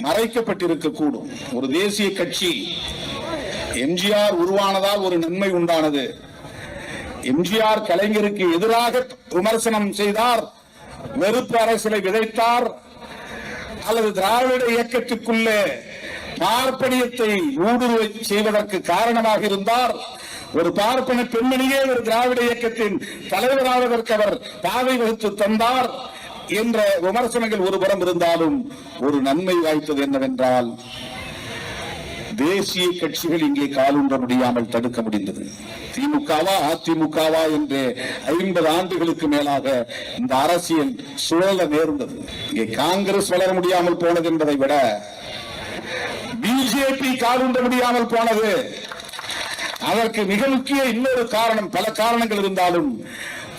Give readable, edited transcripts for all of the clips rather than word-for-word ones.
மறைக்கப்பட்டிருக்கக்கூடும். ஒரு தேசிய கட்சி எம்ஜிஆர் உருவானதால் ஒரு நன்மை உண்டானது. எம்ஜிஆர் கலைஞருக்கு எதிராக விமர்சனம் செய்தார், வெறுப்பு அரசியலை விதைத்தார், அல்லது திராவிட இயக்கத்துக்குள்ளே பார்ப்பனியத்தை ஊடுருவ செய்வதற்கு காரணமாக இருந்தார். ஒரு பார்ப்பன பெண்மணியே ஒரு திராவிட இயக்கத்தின் தலைவராவதற்கு அவர் பாதை வகுத்து தந்தார் என்ற விமர்சனங்கள் ஒருபுறம் இருந்தாலும் ஒரு நன்மை வாய்த்தது என்னவென்றால் தேசிய கட்சிகள் இங்கே காலூன்ற முடியாமல் தடுக்க முடிந்தது. திமுகவா அதிமுகவா என்று 50 ஆண்டுகளுக்கு மேலாக இந்த அரசியல் சுழல நேர்ந்தது. இங்கே காங்கிரஸ் வளர முடியாமல் போனது என்பதை விட பிஜேபி காலூன்ற முடியாமல் போனது. அதற்கு மிக முக்கிய இன்னொரு காரணம், பல காரணங்கள் இருந்தாலும்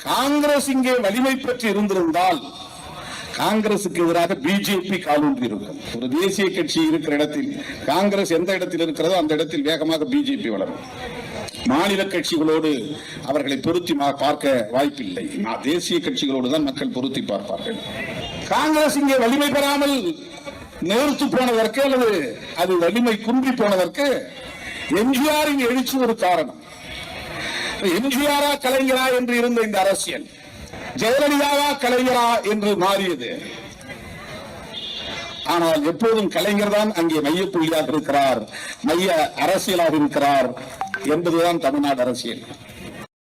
காங்கிரஸ் இங்கே வலிமை பெற்று இருந்திருந்தால் காங்கிரசுக்கு எதிராக பிஜேபி காலூன்றி இருக்கும். ஒரு தேசிய கட்சி இருக்கிற இடத்தில் காங்கிரஸ் எந்த இடத்தில் இருக்கிறதோ அந்த இடத்தில் வேகமாக பிஜேபி வளரும். மாநில கட்சிகளோடு அவர்களை பொருத்தி பார்க்க வாய்ப்பில்லை. தேசிய கட்சிகளோடு தான் மக்கள் பொருத்தி பார்ப்பார்கள். காங்கிரஸ் இங்கே வலிமை பெறாமல் நேர்த்து போனதற்கு அல்லது அது வலிமை குன்றி போனதற்கு எம்ஜிஆரின் எழுச்சி ஒரு காரணம். எம்ஜிஆரா கலைஞரா என்று இருந்த இந்த அரசியல் ஜெயலலிதாவா கலைஞரா என்று மாறியது. ஆனால் எப்போதும் கலைஞர் தான் அங்கே மையப்புள்ளியாக இருக்கிறார், மைய அரசியலாக இருக்கிறார் என்பதுதான் தமிழ்நாடு அரசியல்.